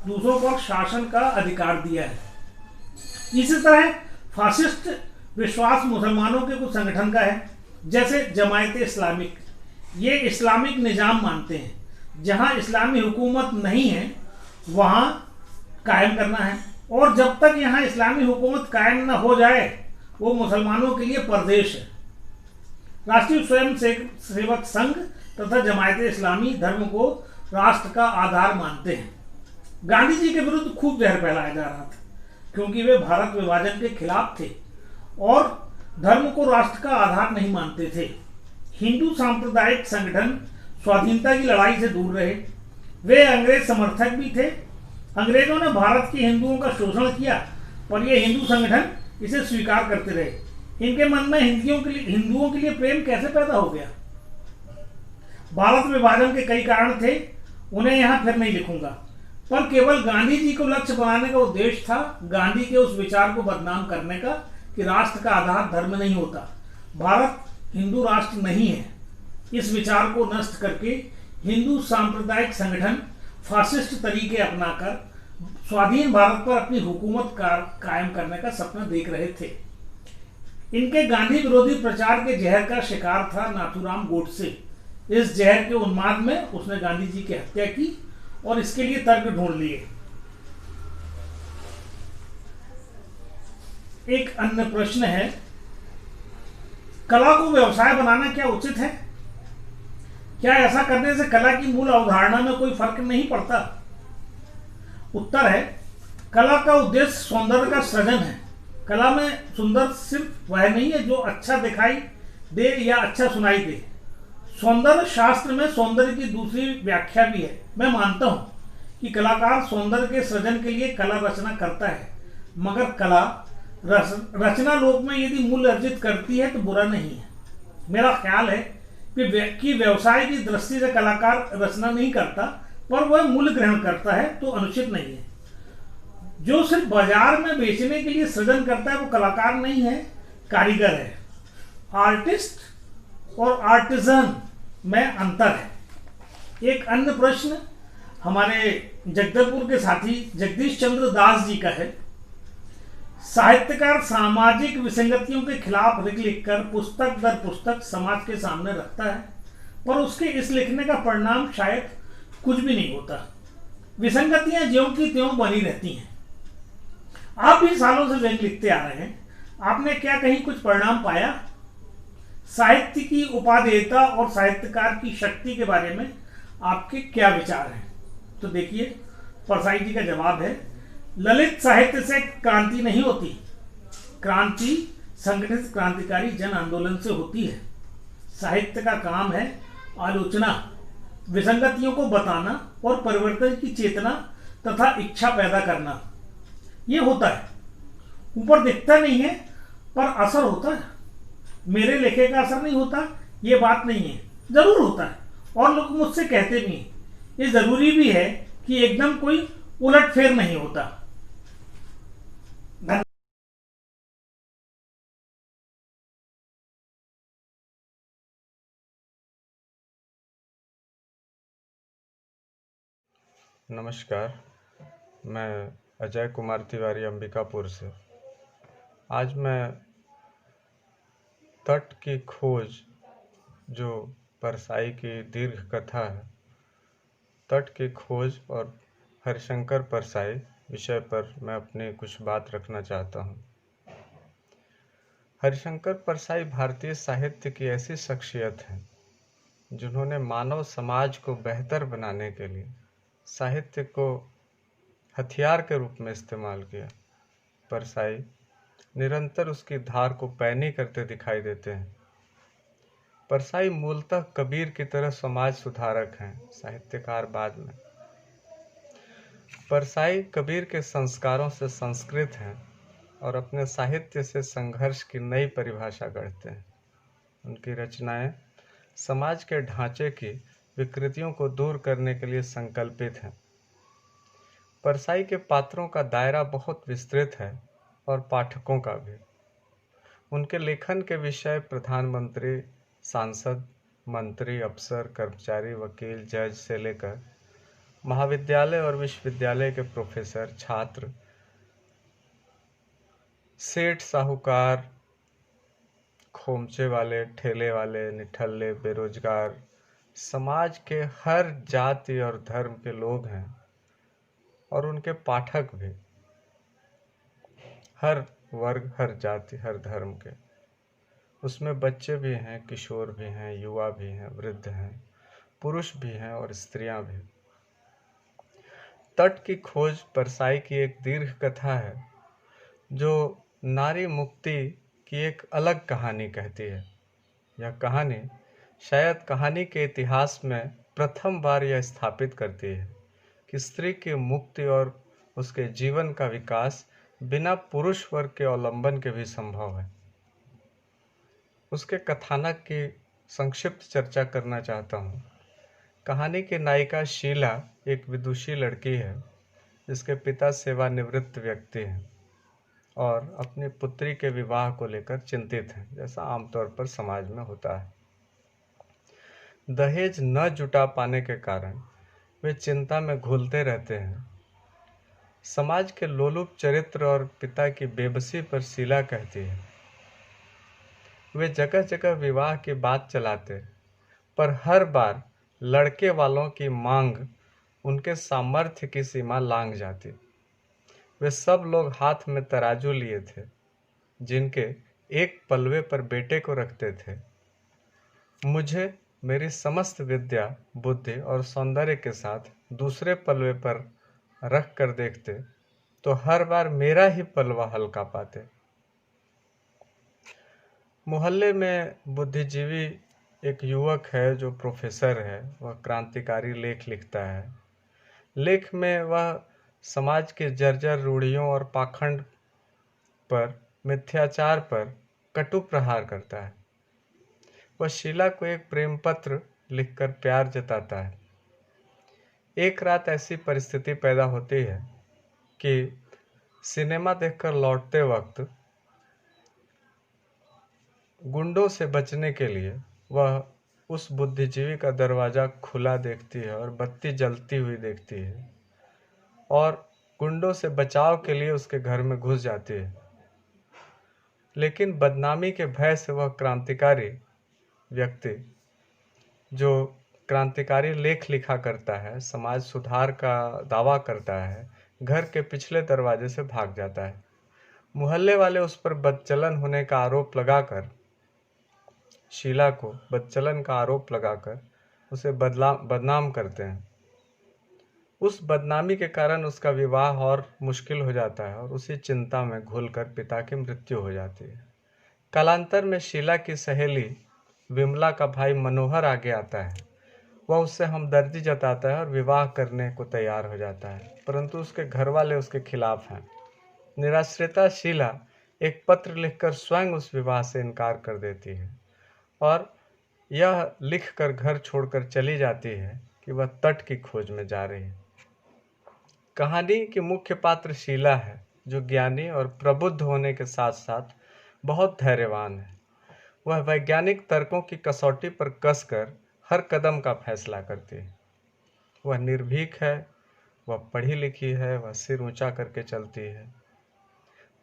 दूसरों पर शासन का अधिकार दिया है। इसी तरह फासिस्ट विश्वास मुसलमानों के कुछ संगठन का है, जैसे जमायत इस्लामिक। ये इस्लामिक निजाम मानते हैं, जहां इस्लामी हुकूमत नहीं है वहां कायम करना है, और जब तक यहाँ इस्लामी हुकूमत कायम न हो जाए वो मुसलमानों के लिए परदेश है। राष्ट्रीय स्वयंसेवक संघ तथा जमायत इस्लामी धर्म को राष्ट्र का आधार मानते हैं। गांधी जी के विरुद्ध खूब जहर फैलाया जा रहा था, क्योंकि वे भारत विभाजन के खिलाफ थे और धर्म को राष्ट्र का आधार नहीं मानते थे। हिंदू सांप्रदायिक संगठन स्वाधीनता की लड़ाई से दूर रहे। वे अंग्रेज समर्थक भी थे। अंग्रेजों ने भारत के हिंदुओं का शोषण किया, पर ये हिंदू संगठन इसे स्वीकार करते रहे। इनके मन में हिंदुओं के लिए प्रेम कैसे पैदा हो गया? भारत विभाजन के कई कारण थे, उन्हें यहाँ फिर नहीं लिखूंगा, पर केवल गांधी जी को लक्ष्य बनाने का उद्देश्य था गांधी के उस विचार को बदनाम करने का कि राष्ट्र का आधार धर्म नहीं होता, भारत हिंदू राष्ट्र नहीं है। इस विचार को नष्ट करके हिंदू सांप्रदायिक संगठन फासिस्ट तरीके अपनाकर स्वाधीन भारत पर अपनी हुकूमत कायम करने का सपना देख रहे थे। इनके गांधी विरोधी प्रचार के जहर का शिकार था नाथूराम गोडसे। इस जहर के उन्माद में उसने गांधी जी की हत्या की और इसके लिए तर्क ढूंढ लिए। एक अन्य प्रश्न है, कला को व्यवसाय बनाना क्या उचित है? क्या ऐसा करने से कला की मूल अवधारणा में कोई फर्क नहीं पड़ता? उत्तर है, कला का उद्देश्य सौंदर्य का सृजन है। कला में सुंदर सिर्फ वह नहीं है जो अच्छा दिखाई दे या अच्छा सुनाई दे। सौंदर्य शास्त्र में सौंदर्य की दूसरी व्याख्या भी है। मैं मानता हूँ कि कलाकार सौंदर्य के सृजन के लिए कला रचना करता है, मगर कला रचना लोक में यदि मूल्य अर्जित करती है तो बुरा नहीं है। मेरा ख्याल है कि व्यवसाय की दृष्टि से कलाकार रचना नहीं करता, पर वह मूल्य ग्रहण करता है तो अनुचित नहीं है। जो सिर्फ बाजार में बेचने के लिए सृजन करता है वो कलाकार नहीं है, कारीगर है। आर्टिस्ट और आर्टिजन में अंतर है। एक अन्य प्रश्न हमारे जगदलपुर के साथी जगदीश चंद्र दास जी का है। साहित्यकार सामाजिक विसंगतियों के खिलाफ लिखकर पुस्तक दर पुस्तक समाज के सामने रखता है, पर उसके इस लिखने का परिणाम शायद कुछ भी नहीं होता। विसंगतियां ज्यों की त्यों बनी रहती हैं। आप भी सालों से व्यंग लिखते आ रहे हैं, आपने क्या कहीं कुछ परिणाम पाया? साहित्य की उपादेयता और साहित्यकार की शक्ति के बारे में आपके क्या विचार हैं? तो देखिए, परसाई जी का जवाब है, ललित साहित्य से क्रांति नहीं होती। क्रांति संगठित क्रांतिकारी जन आंदोलन से होती है। साहित्य का काम है आलोचना, विसंगतियों को बताना और परिवर्तन की चेतना तथा इच्छा पैदा करना। ये होता है, ऊपर दिखता नहीं है पर असर होता है। मेरे लेखे का असर नहीं होता ये बात नहीं है, जरूर होता है, और लोग मुझसे कहते भी हैं। ये जरूरी भी है कि एकदम कोई उलटफेर नहीं होता। नमस्कार, मैं अजय कुमार तिवारी अंबिकापुर से। आज मैं तट की खोज, जो परसाई की दीर्घ कथा है, तट की खोज और हरिशंकर परसाई विषय पर मैं अपनी कुछ बात रखना चाहता हूँ। हरिशंकर परसाई भारतीय साहित्य की ऐसी शख्सियत है जिन्होंने मानव समाज को बेहतर बनाने के लिए साहित्य को हथियार के रूप में इस्तेमाल किया। परसाई निरंतर उसकी धार को पैनी करते दिखाई देते हैं। परसाई मूलतः कबीर की तरह समाज सुधारक हैं, साहित्यकार बाद में। परसाई कबीर के संस्कारों से संस्कृत हैं और अपने साहित्य से संघर्ष की नई परिभाषा गढ़ते हैं। उनकी रचनाएं समाज के ढांचे की विकृतियों को दूर करने के लिए संकल्पित हैं। परसाई के पात्रों का दायरा बहुत विस्तृत है और पाठकों का भी। उनके लेखन के विषय प्रधानमंत्री, सांसद, मंत्री, अफसर, कर्मचारी, वकील, जज से लेकर महाविद्यालय और विश्वविद्यालय के प्रोफेसर, छात्र, सेठ, साहूकार, खोमचे वाले, ठेले वाले, निठल्ले, बेरोजगार, समाज के हर जाति और धर्म के लोग हैं और उनके पाठक भी, हर वर्ग, हर जाति, हर धर्म के। उसमें बच्चे भी हैं, किशोर भी हैं, युवा भी हैं, वृद्ध हैं, पुरुष भी हैं और स्त्रियां भी। तट की खोज परसाई की एक दीर्घ कथा है जो नारी मुक्ति की एक अलग कहानी कहती है। यह कहानी शायद कहानी के इतिहास में प्रथम बार यह स्थापित करती है कि स्त्री की मुक्ति और उसके जीवन का विकास बिना पुरुष वर्ग के अवलंबन के भी संभव है। उसके कथानक की संक्षिप्त चर्चा करना चाहता हूँ। कहानी की नायिका शीला एक विदुषी लड़की है जिसके पिता सेवानिवृत्त व्यक्ति हैं और अपनी पुत्री के विवाह को लेकर चिंतित हैं, जैसा आमतौर पर समाज में होता है। दहेज न जुटा पाने के कारण वे चिंता में घुलते रहते हैं। समाज के लोलुप चरित्र और पिता की बेबसी पर शीला कहती है। वे जगह जगह विवाह की बात चलाते, पर हर बार लड़के वालों की मांग उनके सामर्थ्य की सीमा लांघ जाती। वे सब लोग हाथ में तराजू लिए थे, जिनके एक पलवे पर बेटे को रखते थे। मुझे मेरी समस्त विद्या, बुद्धि और सौंदर्य के साथ दूसरे पलवे पर रख कर देखते तो हर बार मेरा ही पलवा हल्का पाते। मोहल्ले में बुद्धिजीवी एक युवक है जो प्रोफेसर है, वह क्रांतिकारी लेख लिखता है। लेख में वह समाज के जर्जर रूढ़ियों और पाखंड पर, मिथ्याचार पर कटु प्रहार करता है। वह शीला को एक प्रेम पत्र लिखकर प्यार जताता है। एक रात ऐसी परिस्थिति पैदा होती है कि सिनेमा देखकर लौटते वक्त गुंडों से बचने के लिए वह उस बुद्धिजीवी का दरवाज़ा खुला देखती है और बत्ती जलती हुई देखती है और गुंडों से बचाव के लिए उसके घर में घुस जाती है। लेकिन बदनामी के भय से वह क्रांतिकारी व्यक्ति, जो क्रांतिकारी लेख लिखा करता है, समाज सुधार का दावा करता है, घर के पिछले दरवाजे से भाग जाता है। मोहल्ले वाले उस पर बदचलन होने का आरोप लगाकर, शीला को बदचलन का आरोप लगाकर उसे बदनाम करते हैं। उस बदनामी के कारण उसका विवाह और मुश्किल हो जाता है और उसी चिंता में घुलकर पिता की मृत्यु हो जाती है। कालांतर में शीला की सहेली विमला का भाई मनोहर आगे आता है। वह उससे हमदर्दी जताता है और विवाह करने को तैयार हो जाता है, परंतु उसके घर वाले उसके खिलाफ हैं। निराश्रिता शीला एक पत्र लिखकर स्वयं उस विवाह से इनकार कर देती है और यह लिखकर घर छोड़कर चली जाती है कि वह तट की खोज में जा रही है। कहानी की मुख्य पात्र शीला है, जो ज्ञानी और प्रबुद्ध होने के साथ साथ बहुत धैर्यवान है। वह वैज्ञानिक तर्कों की कसौटी पर कसकर हर कदम का फैसला करती है। वह निर्भीक है, वह पढ़ी लिखी है, वह सिर ऊंचा करके चलती है।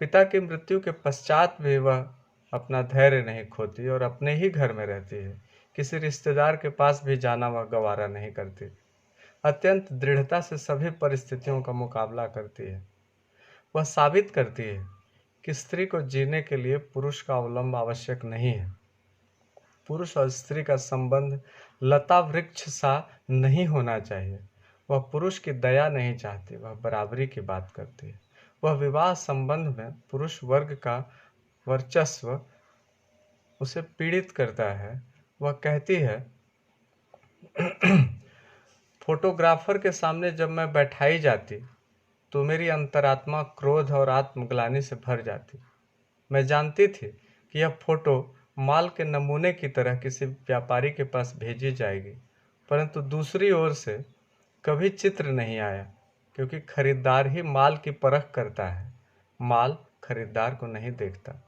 पिता की मृत्यु के पश्चात भी वह अपना धैर्य नहीं खोती और अपने ही घर में रहती है। किसी रिश्तेदार के पास भी जाना वह गवारा नहीं करती। अत्यंत दृढ़ता से सभी परिस्थितियों का मुकाबला करती है। वह साबित करती है कि स्त्री को जीने के लिए पुरुष का अवलंब आवश्यक नहीं है। पुरुष और स्त्री का संबंध लता वृक्ष सा नहीं होना चाहिए। वह पुरुष की दया नहीं चाहती, वह बराबरी की बात करती है। वह विवाह संबंध में पुरुष वर्ग का वर्चस्व उसे पीड़ित करता है। वह कहती है, फोटोग्राफर के सामने जब मैं बैठाई जाती तो मेरी अंतरात्मा क्रोध और आत्मग्लानि से भर जाती। मैं जानती थी कि यह फोटो माल के नमूने की तरह किसी व्यापारी के पास भेजी जाएगी, परंतु दूसरी ओर से कभी चित्र नहीं आया, क्योंकि खरीदार ही माल की परख करता है, माल खरीदार को नहीं देखता।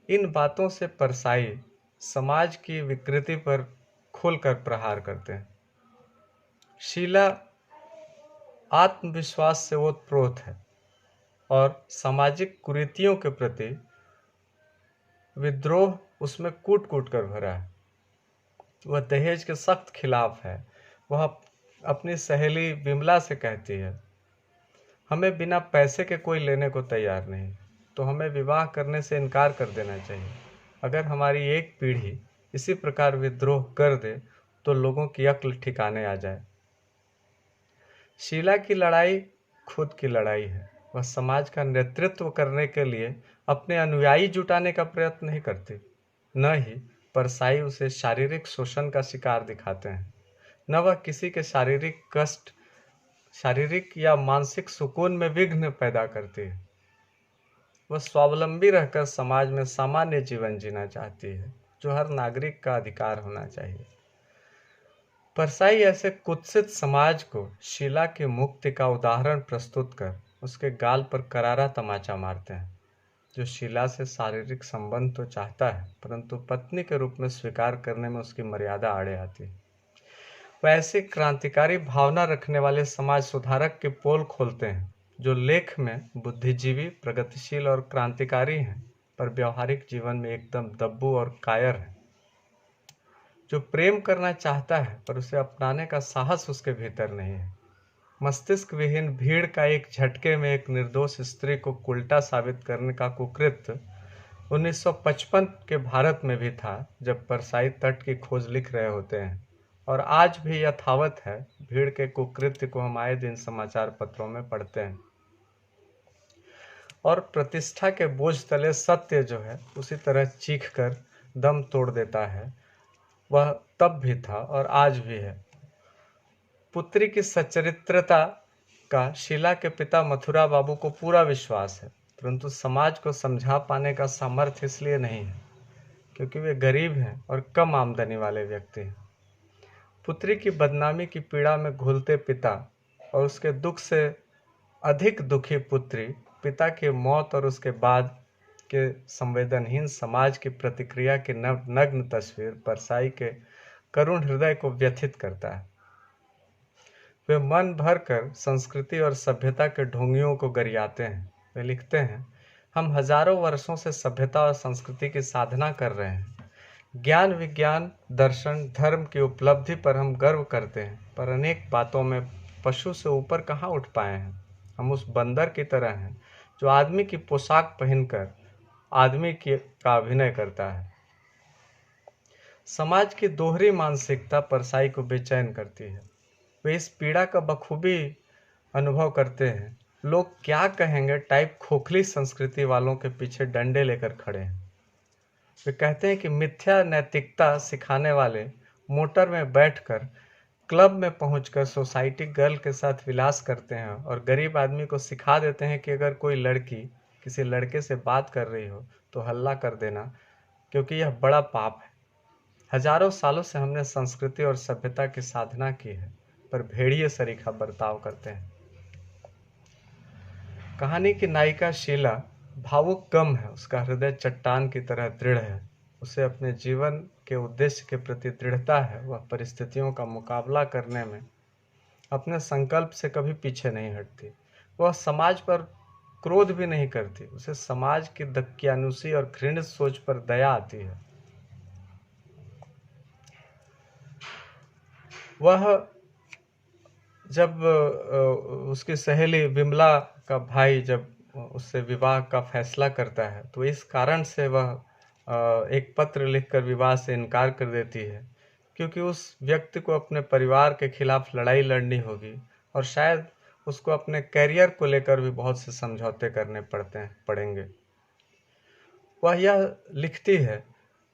इन बातों से परसाई समाज की विकृति पर खुलकर प्रहार करते हैं। शीला आत्मविश्वास से ओतप्रोत है और सामाजिक कुरीतियों के प्रति विद्रोह उसमें कूट कूट कर भरा है। वह दहेज के सख्त खिलाफ है। वह अपनी सहेली विमला से कहती है, हमें बिना पैसे के कोई लेने को तैयार नहीं, तो हमें विवाह करने से इनकार कर देना चाहिए। अगर हमारी एक पीढ़ी इसी प्रकार विद्रोह कर दे तो लोगों की अक्ल ठिकाने आ जाए। शीला की लड़ाई खुद की लड़ाई है। वह समाज का नेतृत्व करने के लिए अपने अनुयायी जुटाने का प्रयत्न नहीं करती, न ही परसाई उसे शारीरिक शोषण का शिकार दिखाते हैं, न वह किसी के शारीरिक या मानसिक सुकून में विघ्न पैदा करती है। वह स्वावलंबी रहकर समाज में सामान्य जीवन जीना चाहती है, जो हर नागरिक का अधिकार होना चाहिए। परसाई ऐसे कुत्सित समाज को शीला की मुक्ति का उदाहरण प्रस्तुत कर उसके गाल पर करारा तमाचा मारते हैं, जो शीला से शारीरिक संबंध तो चाहता है, परंतु पत्नी के रूप में स्वीकार करने में उसकी मर्यादा आड़े आती है। वह ऐसी क्रांतिकारी भावना रखने वाले समाज सुधारक के पोल खोलते हैं, जो लेख में बुद्धिजीवी, प्रगतिशील और क्रांतिकारी हैं, पर व्यवहारिक जीवन में एकदम दब्बू और कायर है। जो प्रेम करना चाहता है पर उसे अपनाने का साहस उसके भीतर नहीं है। मस्तिष्क विहीन भीड़ का एक झटके में एक निर्दोष स्त्री को उल्टा साबित करने का कुकृत्य 1955 के भारत में भी था, जब परसाई तट की खोज लिख रहे होते हैं, और आज भी यथावत है। भीड़ के कुकृत्य को हम आए दिन समाचार पत्रों में पढ़ते हैं, और प्रतिष्ठा के बोझ तले सत्य जो है उसी तरह चीख कर दम तोड़ देता है। वह तब भी था और आज भी है। पुत्री की सच्चरित्रता का शीला के पिता मथुरा बाबू को पूरा विश्वास है, परंतु समाज को समझा पाने का सामर्थ्य इसलिए नहीं है क्योंकि वे गरीब हैं और कम आमदनी वाले व्यक्ति हैं। पुत्री की बदनामी की पीड़ा में घुलते पिता और उसके दुख से अधिक दुखी पुत्री, पिता की मौत और उसके बाद के संवेदनहीन समाज की प्रतिक्रिया की नग्न तस्वीर परसाई के करुण हृदय को व्यथित करता है। वे मन भर कर संस्कृति और सभ्यता के ढोंगियों को गरियाते हैं। वे लिखते हैं, हम हजारों वर्षों से सभ्यता और संस्कृति की साधना कर रहे हैं। ज्ञान, विज्ञान, दर्शन, धर्म की उपलब्धि पर हम गर्व करते हैं, पर अनेक बातों में पशु से ऊपर कहाँ उठ पाए हैं। हम उस बंदर की तरह हैं जो आदमी की पोशाक पहनकर आदमी का अभिनय करता है। समाज की दोहरी मानसिकता परसाई को बेचैन करती है। वे इस पीड़ा का बखूबी अनुभव करते हैं। लोग क्या कहेंगे टाइप खोखली संस्कृति वालों के पीछे डंडे लेकर खड़े हैं। वे कहते हैं कि मिथ्या नैतिकता सिखाने वाले मोटर में बैठकर क्लब में पहुंचकर सोसाइटी गर्ल के साथ विलास करते हैं और गरीब आदमी को सिखा देते हैं कि अगर कोई लड़की किसी लड़के से बात कर रही हो तो हल्ला कर देना, क्योंकि यह बड़ा पाप है। हजारों सालों से हमने संस्कृति और सभ्यता की साधना की है, पर भेड़िए सरीखा बर्ताव करते हैं। कहानी की नायिका शीला भावुक कम है, उसका हृदय चट्टान की तरह दृढ़ है। उसे अपने जीवन के उद्देश्य के प्रति दृढ़ता है। वह परिस्थितियों का मुकाबला करने में अपने संकल्प से कभी पीछे नहीं हटती। वह समाज पर क्रोध भी नहीं करती। उसे समाज की दकियानुसी और घृणित सोच पर दया आती है। वह जब उसकी सहेली विमला का भाई जब उससे विवाह का फैसला करता है तो इस कारण से वह एक पत्र लिखकर विवाह से इनकार कर देती है, क्योंकि उस व्यक्ति को अपने परिवार के खिलाफ लड़ाई लड़नी होगी और शायद उसको अपने कैरियर को लेकर भी बहुत से समझौते करने पड़ेंगे। वह यह लिखती है,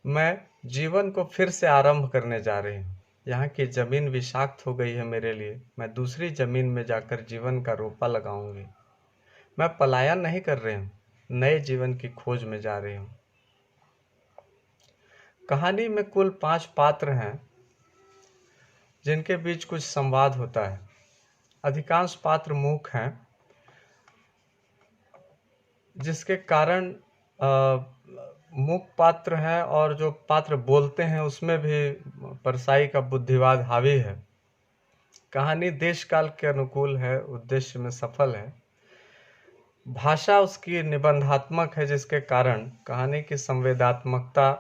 मैं जीवन को फिर से आरंभ करने जा रही हूँ। यहाँ की जमीन विषाक्त हो गई है मेरे लिए। मैं दूसरी जमीन में जाकर जीवन का रोपा लगाऊंगी। मैं पलायन नहीं कर रही हूँ, नए जीवन की खोज में जा रही हूँ। कहानी में कुल 5 पात्र हैं जिनके बीच कुछ संवाद होता है। अधिकांश पात्र मूक हैं, जिसके कारण मूक पात्र हैं और जो पात्र बोलते हैं उसमें भी परसाई का बुद्धिवाद हावी है। कहानी देश काल के अनुकूल है, उद्देश्य में सफल है। भाषा उसकी निबंधात्मक है, जिसके कारण कहानी की संवेदनात्मकता,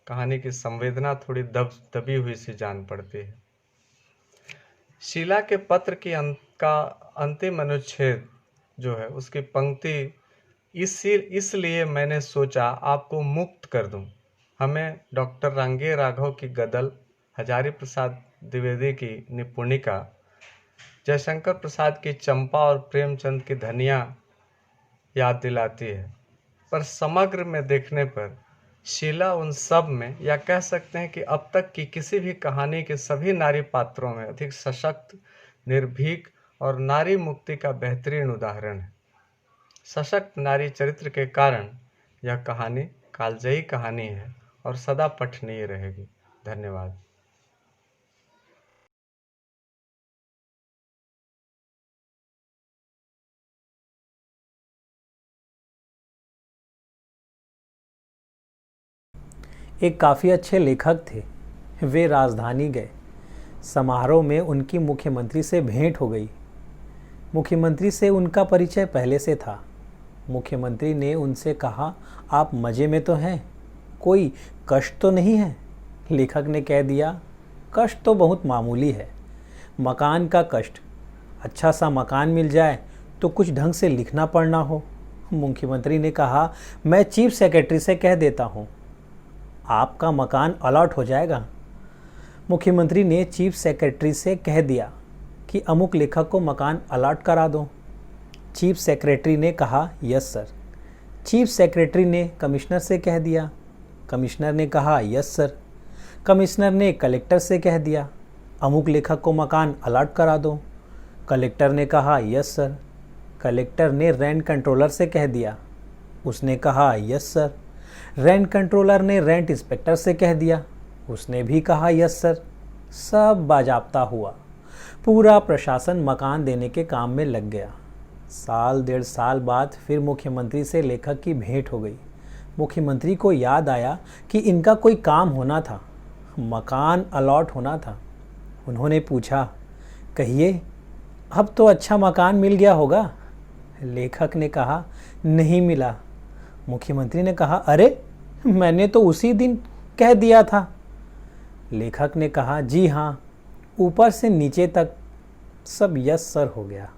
कहानी की संवेदना थोड़ी दबी हुई सी जान पड़ती है। शीला के पत्र की का अंतिम अनुच्छेद जो है उसकी पंक्ति, इसलिए मैंने सोचा आपको मुक्त कर दूं। हमें डॉक्टर रांगे राघव की गदल, हजारी प्रसाद द्विवेदी की निपुणिका, जयशंकर प्रसाद की चंपा और प्रेमचंद की धनिया याद दिलाती है। पर समग्र में देखने पर शीला उन सब में, या कह सकते हैं कि अब तक की किसी भी कहानी के सभी नारी पात्रों में अधिक सशक्त, निर्भीक और नारी मुक्ति का बेहतरीन उदाहरण है। सशक्त नारी चरित्र के कारण यह कहानी कालजयी कहानी है और सदा पठनीय रहेगी। धन्यवाद। एक काफ़ी अच्छे लेखक थे। वे राजधानी गए। समारोह में उनकी मुख्यमंत्री से भेंट हो गई। मुख्यमंत्री से उनका परिचय पहले से था। मुख्यमंत्री ने उनसे कहा, आप मज़े में तो हैं, कोई कष्ट तो नहीं है? लेखक ने कह दिया, कष्ट तो बहुत मामूली है, मकान का कष्ट। अच्छा सा मकान मिल जाए तो कुछ ढंग से लिखना पढ़ना हो। मुख्यमंत्री ने कहा, मैं चीफ सेक्रेटरी से कह देता हूँ, आपका मकान अलॉट हो जाएगा। मुख्यमंत्री ने चीफ सेक्रेटरी से कह दिया कि अमुक लेखक को मकान अलॉट करा दो। चीफ सेक्रेटरी ने कहा, यस सर। चीफ सेक्रेटरी ने कमिश्नर से कह दिया। कमिश्नर ने कहा, यस सर। कमिश्नर ने कलेक्टर से कह दिया, अमुक लेखक को मकान अलॉट करा दो। कलेक्टर ने कहा, यस सर। कलेक्टर ने रेंट कंट्रोलर से कह दिया। उसने कहा, यस सर। रेंट कंट्रोलर ने रेंट इंस्पेक्टर से कह दिया। उसने भी कहा, यस सर। सब बाजाप्ता हुआ। पूरा प्रशासन मकान देने के काम में लग गया। साल 1.5 साल बाद फिर मुख्यमंत्री से लेखक की भेंट हो गई। मुख्यमंत्री को याद आया कि इनका कोई काम होना था, मकान अलॉट होना था। उन्होंने पूछा, कहिए, अब तो अच्छा मकान मिल गया होगा? लेखक ने कहा, नहीं मिला। मुख्यमंत्री ने कहा, अरे मैंने तो उसी दिन कह दिया था। लेखक ने कहा, जी हाँ, ऊपर से नीचे तक सब यस सर हो गया।